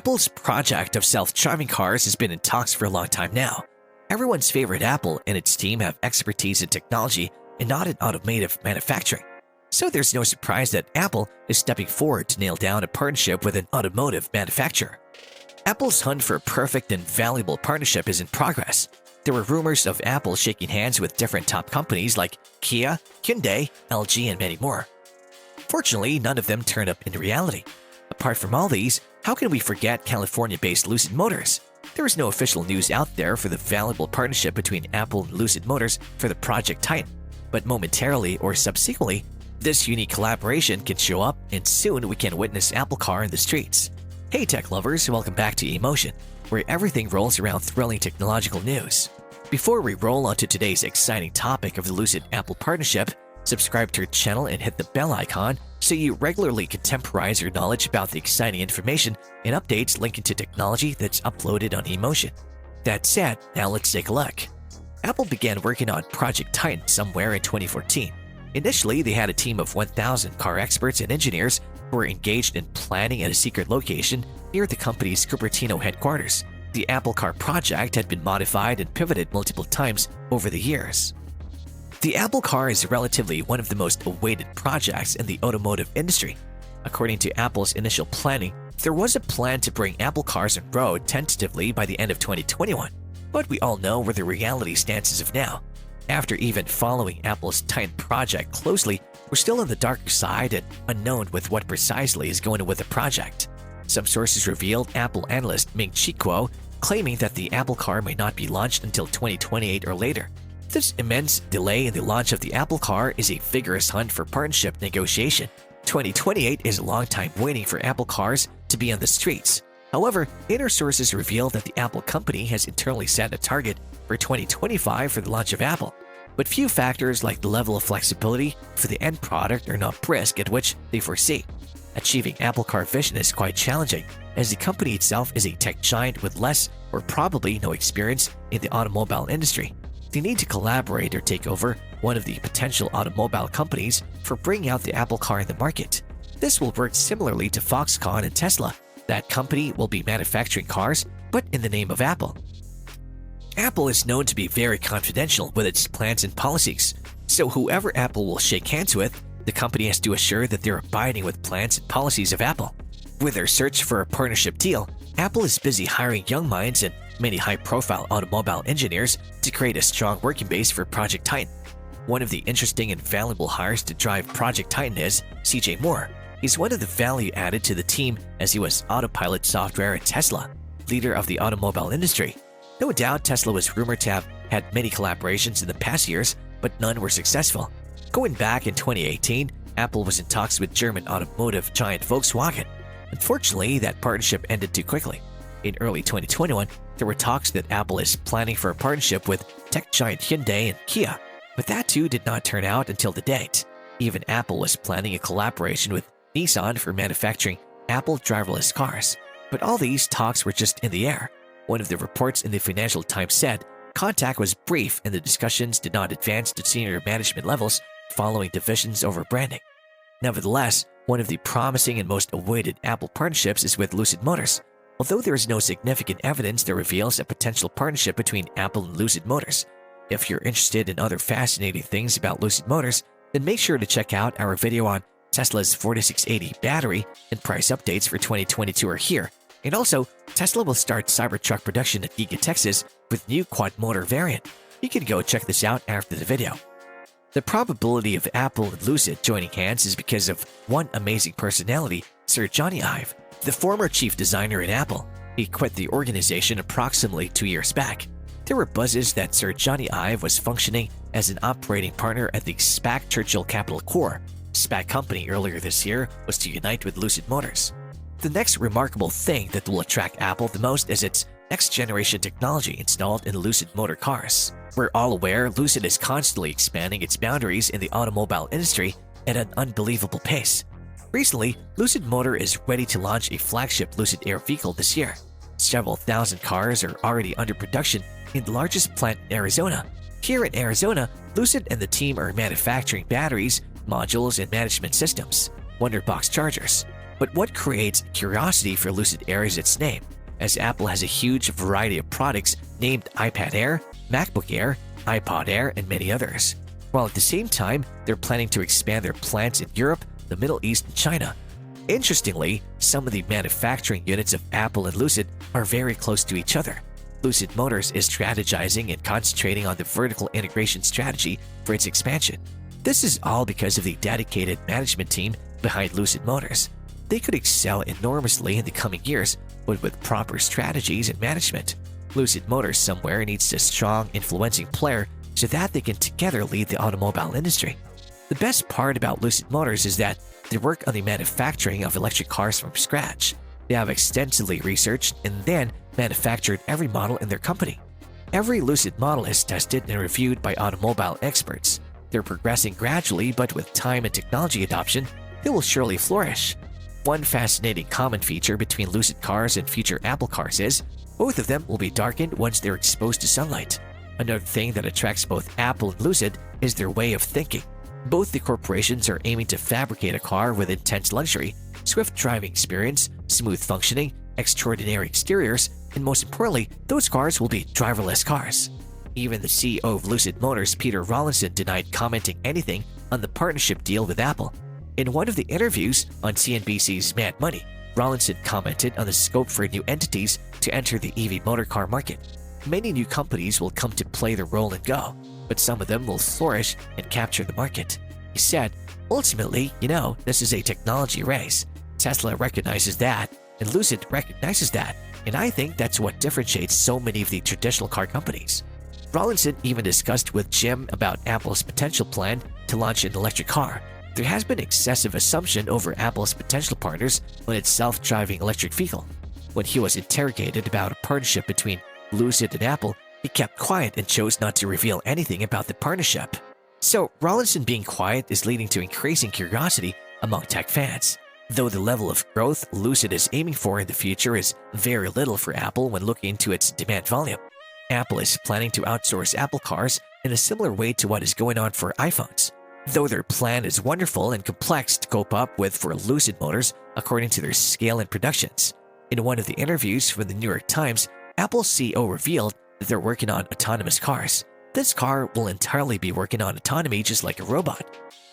Apple's project of self-driving cars has been in talks for a long time now. Everyone's favorite Apple and its team have expertise in technology and not in automotive manufacturing. So there's no surprise that Apple is stepping forward to nail down a partnership with an automotive manufacturer. Apple's hunt for a perfect and valuable partnership is in progress. There were rumors of Apple shaking hands with different top companies like Kia, Hyundai, LG, and many more. Fortunately, none of them turned up in reality. Apart from all these, how can we forget California-based Lucid Motors? There is no official news out there for the valuable partnership between Apple and Lucid Motors for the Project Titan, but momentarily or subsequently, this unique collaboration can show up and soon we can witness Apple Car in the streets. Hey tech lovers, welcome back to Emotion, where everything rolls around thrilling technological news. Before we roll onto today's exciting topic of the Lucid-Apple partnership, subscribe to our channel and hit the bell icon so you regularly contemporize your knowledge about the exciting information and updates linking to technology that's uploaded on Emotion. That said, now let's take a look. Apple began working on Project Titan somewhere in 2014. Initially, they had a team of 1,000 car experts and engineers who were engaged in planning at a secret location near the company's Cupertino headquarters. The Apple Car project had been modified and pivoted multiple times over the years. The Apple Car is relatively one of the most awaited projects in the automotive industry. According to Apple's initial planning, there was a plan to bring Apple cars on road tentatively by the end of 2021, but we all know where the reality stands as of now. After even following Apple's Titan project closely, we're still on the darker side and unknown with what precisely is going on with the project. Some sources revealed Apple analyst Ming-Chi Kuo claiming that the Apple Car may not be launched until 2028 or later. This immense delay in the launch of the Apple Car is a vigorous hunt for partnership negotiation. 2028 is a long time waiting for Apple cars to be on the streets. However, inner sources reveal that the Apple company has internally set a target for 2025 for the launch of Apple. But few factors like the level of flexibility for the end product are not brisk at which they foresee. Achieving Apple Car vision is quite challenging, as the company itself is a tech giant with less or probably no experience in the automobile industry. They need to collaborate or take over one of the potential automobile companies for bringing out the Apple Car in the market. This will work similarly to Foxconn and Tesla. That company will be manufacturing cars, but in the name of Apple. Apple is known to be very confidential with its plans and policies, so whoever Apple will shake hands with, the company has to assure that they're abiding with plans and policies of Apple. With their search for a partnership deal, Apple is busy hiring young minds and many high-profile automobile engineers to create a strong working base for Project Titan. One of the interesting and valuable hires to drive Project Titan is CJ Moore. He's one of the value added to the team as he was autopilot software at Tesla, leader of the automobile industry. No doubt Tesla was rumored to have had many collaborations in the past years, but none were successful. Going back in 2018, Apple was in talks with German automotive giant Volkswagen. Unfortunately, that partnership ended too quickly. In early 2021, there were talks that Apple is planning for a partnership with tech giant Hyundai and Kia, but that too did not turn out until the date. Even Apple was planning a collaboration with Nissan for manufacturing Apple driverless cars. But all these talks were just in the air. One of the reports in the Financial Times said contact was brief and the discussions did not advance to senior management levels following divisions over branding. Nevertheless, one of the promising and most awaited Apple partnerships is with Lucid Motors. Although there is no significant evidence that reveals a potential partnership between Apple and Lucid Motors. If you're interested in other fascinating things about Lucid Motors, then make sure to check out our video on Tesla's 4680 battery and price updates for 2022 are here. And also, Tesla will start Cybertruck production at Giga Texas with new quad-motor variant. You can go check this out after the video. The probability of Apple and Lucid joining hands is because of one amazing personality, Sir Johnny Ive, the former chief designer at Apple. He quit the organization approximately 2 years back. There were buzzes that Sir Johnny Ive was functioning as an operating partner at the SPAC Churchill Capital Corp. SPAC company earlier this year was to unite with Lucid Motors. The next remarkable thing that will attract Apple the most is its next-generation technology installed in Lucid motor cars. We're all aware Lucid is constantly expanding its boundaries in the automobile industry at an unbelievable pace. Recently, Lucid Motor is ready to launch a flagship Lucid Air vehicle this year. Several thousand cars are already under production in the largest plant in Arizona. Here in Arizona, Lucid and the team are manufacturing batteries, modules, and management systems, Wonderbox chargers. But what creates curiosity for Lucid Air is its name, as Apple has a huge variety of products named iPad Air, MacBook Air, iPod Air, and many others. While at the same time, they're planning to expand their plants in Europe, the Middle East, and China. Interestingly, some of the manufacturing units of Apple and Lucid are very close to each other. Lucid Motors is strategizing and concentrating on the vertical integration strategy for its expansion. This is all because of the dedicated management team behind Lucid Motors. They could excel enormously in the coming years, but with proper strategies and management. Lucid Motors somewhere needs a strong, influencing player so that they can together lead the automobile industry. The best part about Lucid Motors is that they work on the manufacturing of electric cars from scratch. They have extensively researched and then manufactured every model in their company. Every Lucid model is tested and reviewed by automobile experts. They're progressing gradually, but with time and technology adoption, they will surely flourish. One fascinating common feature between Lucid cars and future Apple cars is both of them will be darkened once they're exposed to sunlight. Another thing that attracts both Apple and Lucid is their way of thinking. Both the corporations are aiming to fabricate a car with intense luxury, swift driving experience, smooth functioning, extraordinary exteriors, and most importantly, those cars will be driverless cars. Even the CEO of Lucid Motors, Peter Rawlinson, denied commenting anything on the partnership deal with Apple. In one of the interviews on CNBC's Mad Money, Rawlinson commented on the scope for new entities to enter the EV motorcar market. Many new companies will come to play their role and go, but some of them will flourish and capture the market. He said, ultimately, this is a technology race. Tesla recognizes that, and Lucid recognizes that, and I think that's what differentiates so many of the traditional car companies. Rawlinson even discussed with Jim about Apple's potential plan to launch an electric car. There has been excessive assumption over Apple's potential partners on its self-driving electric vehicle. When he was interrogated about a partnership between Lucid and Apple, he kept quiet and chose not to reveal anything about the partnership. So, Rawlinson being quiet is leading to increasing curiosity among tech fans. Though the level of growth Lucid is aiming for in the future is very little for Apple when looking into its demand volume. Apple is planning to outsource Apple cars in a similar way to what is going on for iPhones. Though their plan is wonderful and complex to cope up with for Lucid Motors according to their scale and productions. In one of the interviews for the New York Times, Apple's CEO revealed that they're working on autonomous cars. This car will entirely be working on autonomy just like a robot.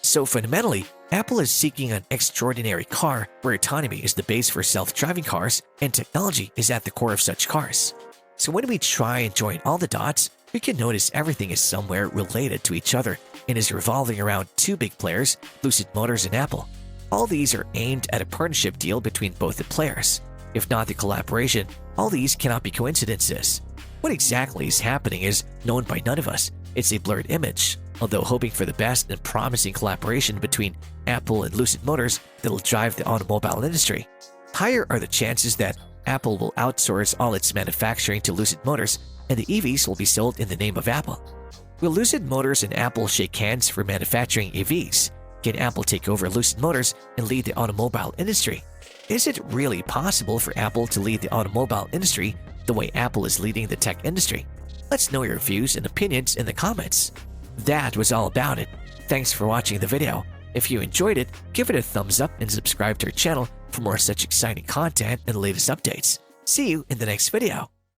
So fundamentally, Apple is seeking an extraordinary car where autonomy is the base for self-driving cars and technology is at the core of such cars. So when we try and join all the dots, we can notice everything is somewhere related to each other and is revolving around two big players, Lucid Motors and Apple. All these are aimed at a partnership deal between both the players. If not the collaboration, all these cannot be coincidences. What exactly is happening is known by none of us. It's a blurred image, although hoping for the best and promising collaboration between Apple and Lucid Motors that will drive the automobile industry. Higher are the chances that Apple will outsource all its manufacturing to Lucid Motors and the EVs will be sold in the name of Apple. Will Lucid Motors and Apple shake hands for manufacturing EVs? Can Apple take over Lucid Motors and lead the automobile industry? Is it really possible for Apple to lead the automobile industry the way Apple is leading the tech industry? Let's know your views and opinions in the comments. That was all about it. Thanks for watching the video. If you enjoyed it, give it a thumbs up and subscribe to our channel for more such exciting content and latest updates. See you in the next video.